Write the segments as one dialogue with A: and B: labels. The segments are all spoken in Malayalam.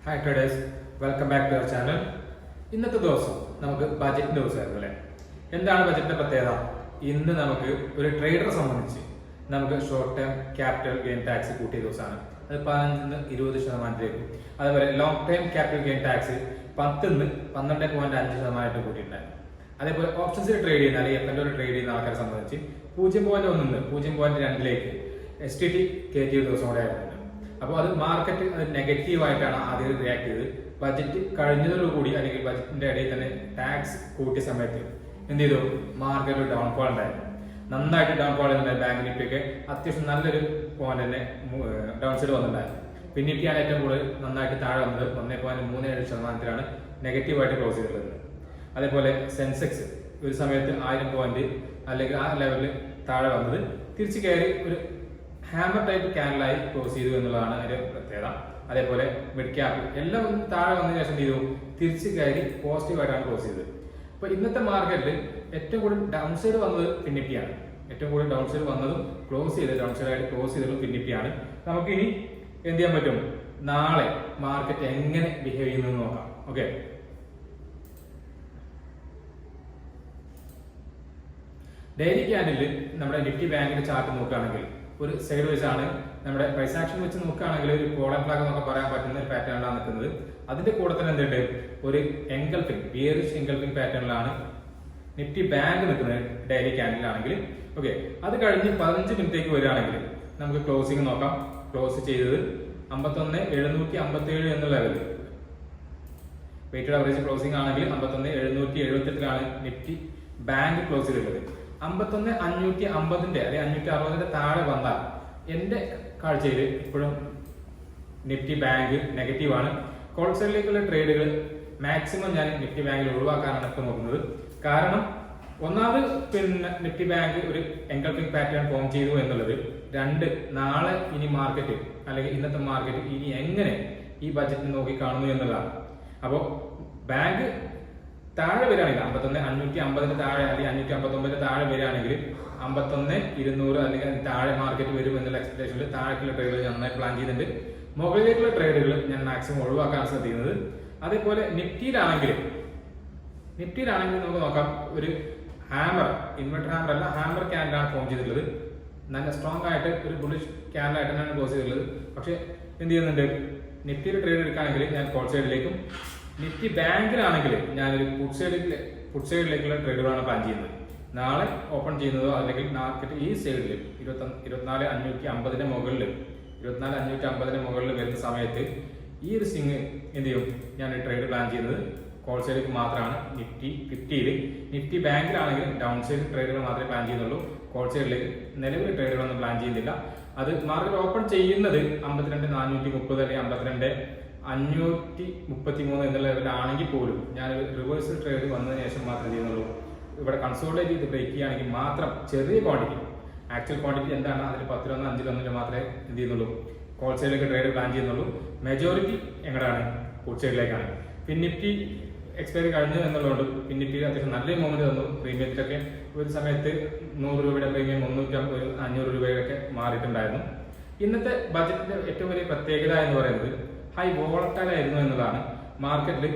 A: Hi traders, welcome back to our channel. ഇന്നത്തെ ദിവസം നമുക്ക് ബജറ്റിന്റെ ദിവസമായിരുന്നു അല്ലേ? എന്താണ് ബജറ്റിന്റെ പ്രത്യേകത? ഇന്ന് നമുക്ക് ഒരു ട്രേഡറെ സംബന്ധിച്ച് നമുക്ക് short term capital gain tax കൂട്ടിയ ദിവസമാണ്. അത് 15% അതേപോലെ long term capital gain tax 12.5% കൂട്ടിയിട്ടുണ്ടായിരുന്നു. അതേപോലെ ഓപ്ഷൻസിൽ ട്രേഡ് ചെയ്യുന്ന അല്ലെങ്കിൽ എഫ് ട്രേഡ് ചെയ്യുന്ന ആൾക്കാരെ സംബന്ധിച്ച് 0.1 0.2 STT കയറ്റിയ ദിവസം കൂടെ ആയിരുന്നു. അപ്പോൾ അത് മാർക്കറ്റ് അത് നെഗറ്റീവായിട്ടാണ് ആദ്യം റിയാക്ട് ചെയ്തത്. ബജറ്റ് കഴിഞ്ഞതോടുകൂടി അല്ലെങ്കിൽ ബജറ്റിന്റെ ഇടയിൽ തന്നെ ടാക്സ് കൂട്ടിയ സമയത്ത് എന്ത് ചെയ്തു? മാർക്കറ്റ് ഡൗൺഫോൾ ഉണ്ടായിരുന്നു. നന്നായിട്ട് ഡൗൺഫോൾ ചെയ്തിട്ടുണ്ടായിരുന്നു. ബാങ്ക് നിഫ്റ്റിയൊക്കെ അത്യാവശ്യം നല്ലൊരു പോയിന്റ് തന്നെ ഡൗൺ സൈഡ് വന്നിട്ടുണ്ടായിരുന്നു. പിന്നെ നിഫ്റ്റിയാണ് ഏറ്റവും കൂടുതൽ നന്നായിട്ട് താഴെ വന്നത്. 1.37% നെഗറ്റീവായിട്ട് ക്ലോസ് ചെയ്തിട്ടുള്ളത്. അതേപോലെ സെൻസെക്സ് ഒരു സമയത്ത് 1000 പോയിന്റ് അല്ലെങ്കിൽ ആ ലെവലിൽ താഴെ വന്നത് തിരിച്ചു കയറി ഒരു ഹാമർ ടൈപ്പ് ക്യാൻഡലായി ക്ലോസ് ചെയ്തു എന്നുള്ളതാണ് അതിന്റെ പ്രത്യേകത. അതേപോലെ മിഡ് ക്യാപ്പ് എല്ലാം താഴെ വന്നതിന് ശേഷം ചെയ്തു തിരിച്ചു കയറി പോസിറ്റീവായിട്ടാണ് ക്ലോസ് ചെയ്തത്. അപ്പൊ ഇന്നത്തെ മാർക്കറ്റിൽ ഏറ്റവും കൂടുതൽ ഡൗൺ സൈഡ് വന്നത് പിന്നിപ്പിയാണ്. ഏറ്റവും കൂടുതൽ ഡൗൺ സൈഡ് വന്നതും ക്ലോസ് ചെയ്ത് ഡൗൺ സൈഡ് ആയിട്ട് ക്ലോസ് ചെയ്തതും പിന്നിപ്പിയാണ്. നമുക്ക് ഇനി എന്ത് ചെയ്യാൻ പറ്റും? നാളെ മാർക്കറ്റ് എങ്ങനെ ബിഹേവ് ചെയ്യുന്നു നോക്കാം. ഓക്കെ, ഡെയിലി ക്യാൻഡിൽ നമ്മുടെ നിഫ്റ്റി ബാങ്കിന്റെ ചാർട്ട് നോക്കുകയാണെങ്കിൽ ഒരു സൈഡ് വെച്ച് ആണ്. നമ്മുടെ പ്രൈസ് ആക്ഷൻ വെച്ച് നോക്കുകയാണെങ്കിൽ ഒരു കോളൻ ഫ്ലാഗ് എന്നൊക്കെ പറയാൻ പറ്റുന്ന ഒരു പാറ്റേണിലാണ് നിൽക്കുന്നത്. അതിന്റെ കൂടെ തന്നെ എന്തുണ്ട്? ഒരു എൻഗൾഫിംഗ് ബിയറിഷ് എൻഗൾഫിംഗ് പാറ്റേണിലാണ് നിഫ്റ്റി ബാങ്ക് നിൽക്കുന്നത് ഡെയിലി ക്യാൻഡിലാണെങ്കിൽ. ഓക്കെ, അത് കഴിഞ്ഞ് 15 മിനിറ്റേക്ക് വരികയാണെങ്കിൽ നമുക്ക് ക്ലോസിംഗ് നോക്കാം. ക്ലോസ് ചെയ്തത് 51,757 എന്ന ലെവലിൽ വെയിറ്റഡ് ആവറേജ് ക്ലോസിംഗ് ആണെങ്കിൽ 51,778 നിഫ്റ്റി ബാങ്ക് ക്ലോസ് ചെയ്തിട്ടുള്ളത്. 51,550 അല്ലെങ്കിൽ 560 താഴെ വന്നാൽ എന്റെ കാഴ്ചയിൽ ഇപ്പോഴും നിഫ്റ്റി ബാങ്ക് നെഗറ്റീവാണ്. കോൾ സൈഡിലേക്കുള്ള ട്രേഡുകൾ മാക്സിമം ഞാൻ നിഫ്റ്റി ബാങ്കിൽ ഒഴിവാക്കാനാണ് ഇപ്പോൾ നോക്കുന്നത്. കാരണം ഒന്നാമത് നിഫ്റ്റി ബാങ്ക് ഒരു എൻഗൾഫിംഗ് പാറ്റേൺ ഫോം ചെയ്തു എന്നുള്ളത്. രണ്ട്, നാളെ ഇനി മാർക്കറ്റ് അല്ലെങ്കിൽ ഇന്നത്തെ മാർക്കറ്റ് ഇനി എങ്ങനെ ഈ ബജറ്റ് നോക്കി കാണുന്നു എന്നുള്ളതാണ്. അപ്പോൾ ബാങ്ക് താഴെ വരികയാണെങ്കിൽ 51,550 താഴെ അല്ലെങ്കിൽ 559 താഴെ വരികയാണെങ്കിൽ 51,200 അല്ലെങ്കിൽ താഴെ മാർക്കറ്റ് വരും എന്നുള്ള എക്സ്പെക്ടേഷനിൽ താഴേക്കുള്ള ട്രേഡുകൾ നന്നായി പ്ലാൻ ചെയ്തിട്ടുണ്ട്. മുകളിലേക്കുള്ള ട്രേഡുകൾ ഞാൻ മാക്സിമം ഒഴിവാക്കാൻ ശ്രദ്ധിക്കുന്നത്. അതേപോലെ നിഫ്റ്റിയിലാണെങ്കിൽ നമുക്ക് നോക്കാം. ഒരു ഹാമർ, ഇൻവെർട്ടർ ഹാമർ അല്ല, ഹാമർ ക്യാൻഡലാണ് ഫോം ചെയ്തിട്ടുള്ളത്. നല്ല സ്ട്രോങ് ആയിട്ട് ഒരു ബുള്ളിഷ് ക്യാൻഡലായിട്ട് തന്നെയാണ് ക്ലോസ് ചെയ്തിട്ടുള്ളത്. പക്ഷെ എന്ത് ചെയ്യുന്നുണ്ട്? നിഫ്റ്റിയിൽ ട്രേഡ് എടുക്കുകയാണെങ്കിൽ ഞാൻ കോൾ സൈഡിലേക്കും, നിഫ്റ്റി ബാങ്കിലാണെങ്കിൽ ഞാനൊരു പുട്ട് സൈഡിലേക്കുള്ള ട്രേഡുകളാണ് പ്ലാൻ ചെയ്യുന്നത്. നാളെ ഓപ്പൺ ചെയ്യുന്നതോ അല്ലെങ്കിൽ മാർക്കറ്റ് ഈ സൈഡിൽ 24,550 മുകളിൽ 24,550 മുകളിൽ വരുന്ന സമയത്ത് ഈ ഒരു സ്വിങ് എന്ത് ചെയ്യും? ഞാൻ ട്രേഡ് പ്ലാൻ ചെയ്യുന്നത് കോൾ സൈഡിലേക്ക് മാത്രമാണ്. നിഫ്റ്റി 50യിൽ നിഫ്റ്റി ബാങ്കിലാണെങ്കിൽ ഡൗൺ സൈഡ് ട്രേഡുകൾ മാത്രമേ പ്ലാൻ ചെയ്യുന്നുള്ളൂ. കോൾ സൈഡിലേക്ക് നിലവിൽ ട്രേഡുകളൊന്നും പ്ലാൻ ചെയ്യുന്നില്ല. അത് മാർക്കറ്റ് ഓപ്പൺ ചെയ്യുന്നത് 52,430 അല്ലെങ്കിൽ 52,533 എന്നുള്ള ലെവലാണെങ്കിൽ പോലും ഞാൻ റിവേഴ്സൽ ട്രേഡ് വന്നതിന് ശേഷം മാത്രമേ ചെയ്യുന്നുള്ളൂ. ഇവിടെ കൺസോളിഡേറ്റ് ചെയ്ത് ബ്രേക്ക് ചെയ്യുകയാണെങ്കിൽ മാത്രം ചെറിയ ക്വാണ്ടിറ്റി, ആക്ച്വൽ ക്വാണ്ടിറ്റി എന്താണ് അതിൽ 10 5 മാത്രമേ എന്ത് ചെയ്യുന്നുള്ളൂ? കോൾ സൈഡിലേക്ക് ട്രേഡ് പ്ലാൻ ചെയ്യുന്നുള്ളൂ. മെജോറിറ്റി എങ്ങനെയാണ്? പുട്ട് സൈഡിലേക്കാണ്. പിന്നെ നിഫ്റ്റി എക്സ്പയറി കഴിഞ്ഞു എന്നുള്ളതുകൊണ്ട് പിന്നെ നിഫ്റ്റി അത്യാവശ്യം നല്ലൊരു മൂവ്മെന്റ് തന്നു. പ്രീമിയത്തിലൊക്കെ ഒരു സമയത്ത് 100 രൂപയുടെ പ്രീമിയം 350 500 രൂപയൊക്കെ മാറിയിട്ടുണ്ടായിരുന്നു. ഇന്നത്തെ ബജറ്റിന്റെ ഏറ്റവും വലിയ പ്രത്യേകത എന്ന് പറയുന്നത് ഹൈ വോളറ്റൈൽ ആയിരുന്നു എന്നതാണ്. മാർക്കറ്റിൽ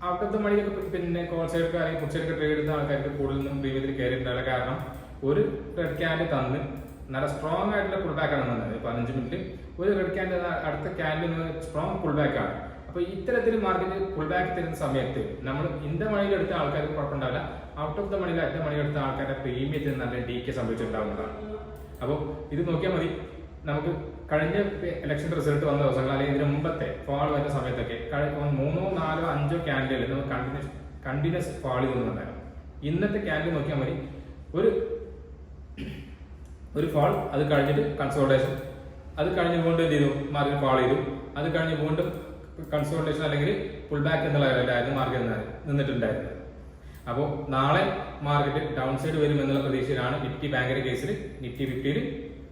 A: ഔട്ട് ഓഫ് ദ മണിയൊക്കെ പിന്നെ കോൾ സൈഡൊക്കെ അല്ലെങ്കിൽ പുട്ട് സൈഡൊക്കെ ട്രേഡ് ചെയ്യുന്ന ആൾക്കാർക്ക് കൂടുതലും പ്രീമിയത്തിൽ കയറിയിട്ടുള്ള കാരണം ഒരു റെഡ് ക്യാൻഡിൽ തന്ന് നല്ല സ്ട്രോങ് ആയിട്ടുള്ള പുൾ ബാക്ക് ആണ് തന്നത്. 15 മിനിറ്റ് ഒരു റെഡ് ക്യാൻഡിൽ അടുത്ത ക്യാൻഡിൽ സ്ട്രോങ് പുൾ ബാക്ക് ആണ്. അപ്പൊ ഇത്തരത്തിൽ മാർക്കറ്റ് പുൾ ബാക്ക് തരുന്ന സമയത്ത് നമ്മൾ ഇന്ന മണിയിൽ എടുത്ത ആൾക്കാർക്ക് കുഴപ്പമുണ്ടാവില്ല. ഔട്ട് ഓഫ് ദ മണിയിൽ അടുത്ത മണി എടുത്ത ആൾക്കാരുടെ പ്രീമിയത്തിൽ നല്ല ഡീക്ക് സംഭവിച്ചിട്ടുണ്ടാവുന്നതാണ്. അപ്പോൾ ഇത് നോക്കിയാൽ മതി. നമുക്ക് കഴിഞ്ഞ ഇലക്ഷൻ റിസൾട്ട് വന്ന ദിവസങ്ങൾ അല്ലെങ്കിൽ ഇതിന് മുമ്പത്തെ ഫാൾ വരുന്ന സമയത്തൊക്കെ 3 4 5 ക്യാൻഡിൽ നമുക്ക് കണ്ടിന്യൂസ് ഫാൾ ചെയ്യുന്നുണ്ടായിരുന്നു. ഇന്നത്തെ ക്യാൻഡിൽ നോക്കിയാൽ മതി. ഒരു ഫാൾ, അത് കഴിഞ്ഞിട്ട് കൺസോൾട്ടേഷൻ, അത് കഴിഞ്ഞ് വീണ്ടും എന്ത് ചെയ്തു? മാർക്കറ്റ് ഫാൾ ചെയ്തു. അത് കഴിഞ്ഞ് വീണ്ടും കൺസോൾട്ടേഷൻ അല്ലെങ്കിൽ പുൾ ബാക്ക് എന്നുള്ള ലെവലായിരുന്നു മാർക്കറ്റ് നിന്നിട്ടുണ്ടായിരുന്നത്. അപ്പോൾ നാളെ മാർക്കറ്റ് ഡൗൺ സൈഡ് വരും എന്നുള്ള പ്രതീക്ഷയിലാണ് നിഫ്റ്റി ബാങ്കിന്റെ കേസിൽ. നിഫ്റ്റി 50യിൽ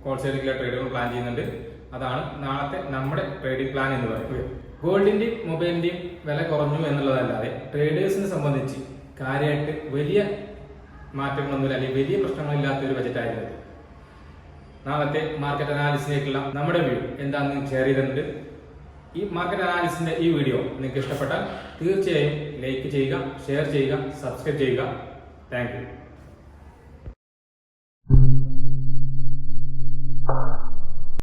A: കോൾ സൈഡിലേക്കുള്ള ട്രേഡുകൾ പ്ലാൻ ചെയ്യുന്നുണ്ട്. അതാണ് നാളത്തെ നമ്മുടെ ട്രേഡിംഗ് പ്ലാൻ എന്ന് പറയുന്നത്. ഗോൾഡിന്റെയും മൊബൈലിന്റെയും വില കുറഞ്ഞു എന്നുള്ളതല്ലാതെ ട്രേഡേഴ്സിനെ സംബന്ധിച്ച് കാര്യമായിട്ട് വലിയ മാറ്റങ്ങളൊന്നുമില്ല അല്ലെങ്കിൽ വലിയ പ്രശ്നങ്ങളില്ലാത്ത ഒരു ബജറ്റായിരുന്നു. നാളത്തെ മാർക്കറ്റ് അനാലിസിലേക്കുള്ള നമ്മുടെ വ്യൂ എന്താണെന്ന് ഷെയർ ചെയ്തിട്ടുണ്ട്. ഈ മാർക്കറ്റ് അനാലിസിന്റെ ഈ വീഡിയോ നിങ്ങൾക്ക് ഇഷ്ടപ്പെട്ടാൽ തീർച്ചയായും ലൈക്ക് ചെയ്യുക, ഷെയർ ചെയ്യുക, സബ്സ്ക്രൈബ് ചെയ്യുക. Thank you.